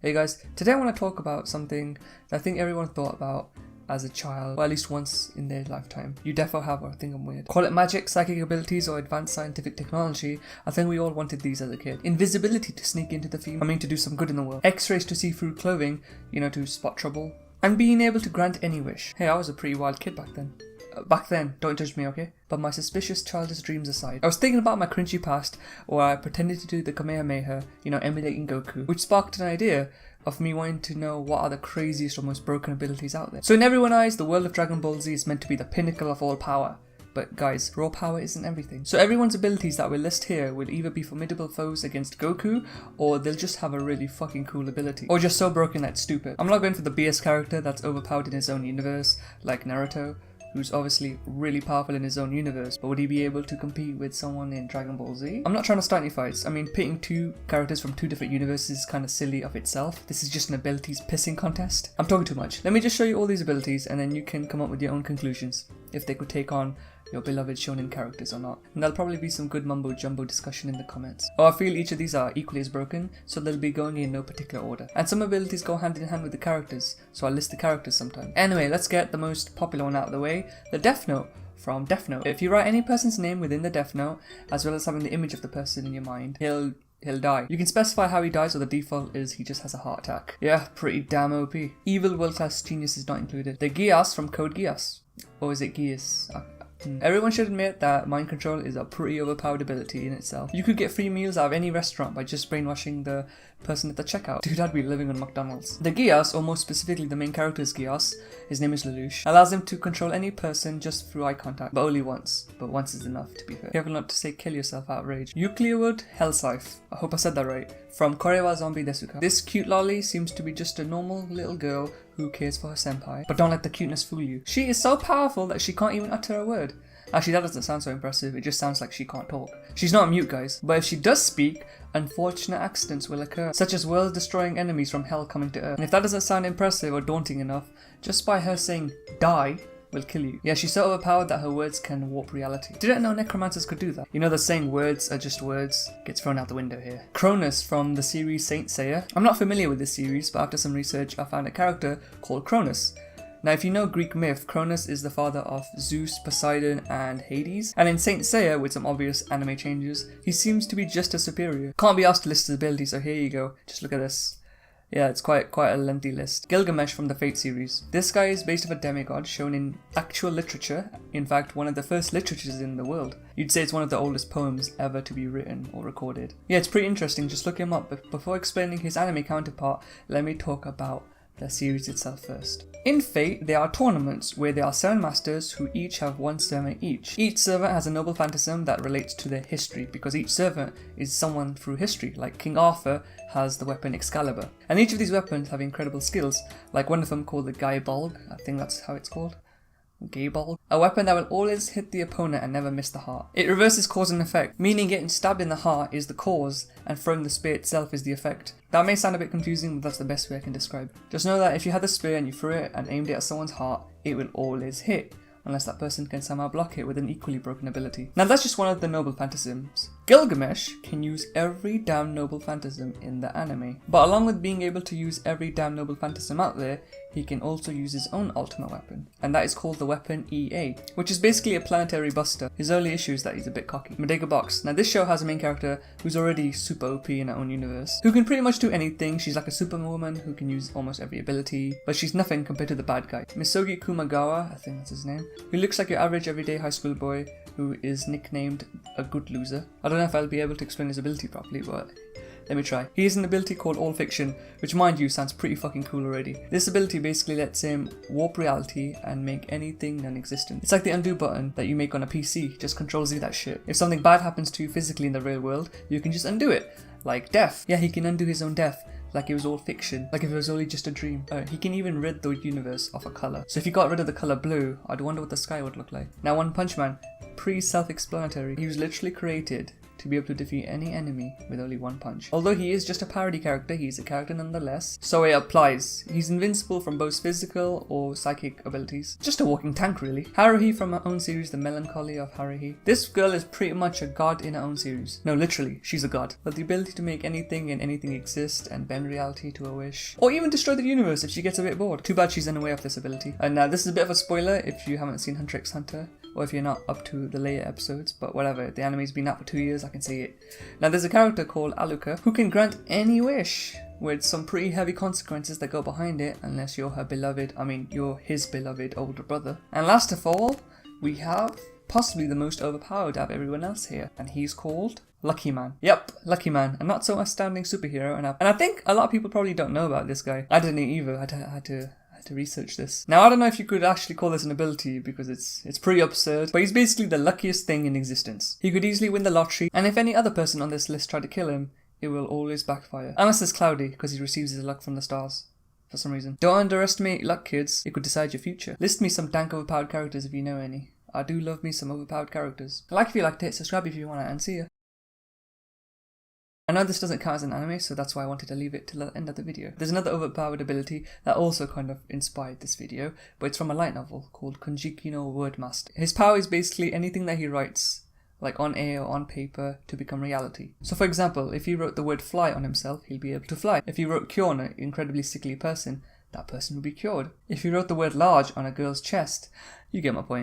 Hey guys, today I want to talk about something that I think everyone thought about as a child, or at least once in their lifetime. You defo have, or I think I'm weird. Call it magic, psychic abilities, or advanced scientific technology, I think we all wanted these as a kid. Invisibility to sneak into the female, to do some good in the world. X-rays to see through clothing, to spot trouble. And being able to grant any wish. Hey, I was a pretty wild kid back then. Don't judge me, okay? But my suspicious childish dreams aside, I was thinking about my cringy past where I pretended to do the Kamehameha, emulating Goku, which sparked an idea of me wanting to know what are the craziest or most broken abilities out there. So in everyone's eyes, the world of Dragon Ball Z is meant to be the pinnacle of all power. But guys, raw power isn't everything. So everyone's abilities that we list here will either be formidable foes against Goku, or they'll just have a really fucking cool ability. Or just so broken that it's stupid. I'm not going for the BS character that's overpowered in his own universe, like Naruto, who's obviously really powerful in his own universe, but would he be able to compete with someone in Dragon Ball Z? I'm not trying to start any fights. Pitting two characters from two different universes is kind of silly of itself. This is just an abilities pissing contest. I'm talking too much. Let me just show you all these abilities and then you can come up with your own conclusions, if they could take on your beloved shonen characters or not. And there'll probably be some good mumbo jumbo discussion in the comments. I feel each of these are equally as broken, so they'll be going in no particular order. And some abilities go hand in hand with the characters, so I'll list the characters sometime. Anyway, let's get the most popular one out of the way, the Death Note from Death Note. If you write any person's name within the Death Note, as well as having the image of the person in your mind, he'll die. You can specify how he dies, or the default is he just has a heart attack. Yeah, pretty damn OP. Evil world-class genius is not included. The Geass from Code Geass. Or is it Geass? Everyone should admit that mind control is a pretty overpowered ability in itself. You could get free meals out of any restaurant by just brainwashing the person at the checkout. Dude, I'd be living on McDonald's. The Geass, or more specifically the main character's Geass, his name is Lelouch, allows him to control any person just through eye contact, but only once. But once is enough, to be fair. Careful not to say kill yourself out of rage. Euclidwood Hellscythe, I hope I said that right, from Korewa Zombie Desuka. This cute lolly seems to be just a normal little girl who cares for her senpai, but don't let the cuteness fool you. She is so powerful that she can't even utter a word. Actually, that doesn't sound so impressive, it just sounds like she can't talk. She's not mute, guys, but if she does speak, unfortunate accidents will occur, such as world-destroying enemies from hell coming to Earth. And if that doesn't sound impressive or daunting enough, just by her saying die will kill you. Yeah, she's so overpowered that her words can warp reality. Didn't know necromancers could do that. The saying words are just words gets thrown out the window here. Cronus from the series Saint Seiya. I'm not familiar with this series, but after some research I found a character called Cronus. Now, if you know Greek myth, Cronus is the father of Zeus, Poseidon, and Hades. And in Saint Seiya, with some obvious anime changes, he seems to be just as superior. Can't be asked to list his abilities, so here you go. Just look at this. Yeah, it's quite a lengthy list. Gilgamesh from the Fate series. This guy is based off a demigod shown in actual literature. In fact, one of the first literatures in the world. You'd say it's one of the oldest poems ever to be written or recorded. Yeah, it's pretty interesting. Just look him up. But before explaining his anime counterpart, let me talk about the series itself first. In Fate, there are tournaments where there are 7 masters who each have 1 servant each. Each servant has a noble phantasm that relates to their history, because each servant is someone through history, like King Arthur has the weapon Excalibur. And each of these weapons have incredible skills, like one of them called the Gaibolg, I think that's how it's called. Gaibolg, a weapon that will always hit the opponent and never miss the heart. It reverses cause and effect, meaning getting stabbed in the heart is the cause and throwing the spear itself is the effect. That may sound a bit confusing, but that's the best way I can describe it. Just know that if you had the spear and you threw it and aimed it at someone's heart, it will always hit, unless that person can somehow block it with an equally broken ability. Now that's just one of the noble phantasms. Gilgamesh can use every damn noble phantasm in the anime. But along with being able to use every damn noble phantasm out there, he can also use his own ultimate weapon, and that is called the weapon EA, which is basically a planetary buster. His only issue is that he's a bit cocky. Medega Box. Now this show has a main character who's already super OP in her own universe, who can pretty much do anything. She's like a superwoman who can use almost every ability, but she's nothing compared to the bad guy. Misogi Kumagawa, I think that's his name, who looks like your average everyday high school boy who is nicknamed a good loser. I don't know if I'll be able to explain his ability properly, but let me try. He has an ability called All Fiction, which mind you sounds pretty fucking cool already. This ability basically lets him warp reality and make anything non-existent. It's like the undo button that you make on a PC, just controls Z that shit. If something bad happens to you physically in the real world, you can just undo it. Like death. Yeah, he can undo his own death. Like it was all fiction, like if it was only just a dream. He can even rid the universe of a colour. So if you got rid of the colour blue, I'd wonder what the sky would look like. Now One Punch Man, pretty self-explanatory. He was literally created to be able to defeat any enemy with only one punch. Although he is just a parody character, he is a character nonetheless, so it applies. He's invincible from both physical or psychic abilities. Just a walking tank really. Haruhi from her own series, The Melancholy of Haruhi. This girl is pretty much a god in her own series. No, literally, she's a god. But the ability to make anything and anything exist and bend reality to her wish. Or even destroy the universe if she gets a bit bored. Too bad she's unaware of this ability. And now this is a bit of a spoiler if you haven't seen Hunter x Hunter, or if you're not up to the later episodes, but whatever, the anime's been out for 2 years, I can say it. Now there's a character called Aluka who can grant any wish, with some pretty heavy consequences that go behind it, unless you're you're his beloved older brother. And last of all, we have possibly the most overpowered out of everyone else here, and he's called Lucky Man. Yep, Lucky Man, a not so astounding superhero, and I think a lot of people probably don't know about this guy. I didn't either, I had to research this. Now I don't know if you could actually call this an ability because it's pretty absurd, but he's basically the luckiest thing in existence. He could easily win the lottery, and if any other person on this list tried to kill him, it will always backfire. Unless it's Cloudy, because he receives his luck from the stars for some reason. Don't underestimate luck, kids. It could decide your future. List me some dank overpowered characters if you know any. I do love me some overpowered characters. Like if you liked it, subscribe if you want it, and see ya. I know this doesn't count as an anime, so that's why I wanted to leave it till the end of the video. There's another overpowered ability that also kind of inspired this video, but it's from a light novel called Konjiki no Wordmaster. His power is basically anything that he writes, like on air or on paper, to become reality. So for example, if he wrote the word fly on himself, he'll be able to fly. If he wrote cure on an incredibly sickly person, that person will be cured. If he wrote the word large on a girl's chest, you get my point.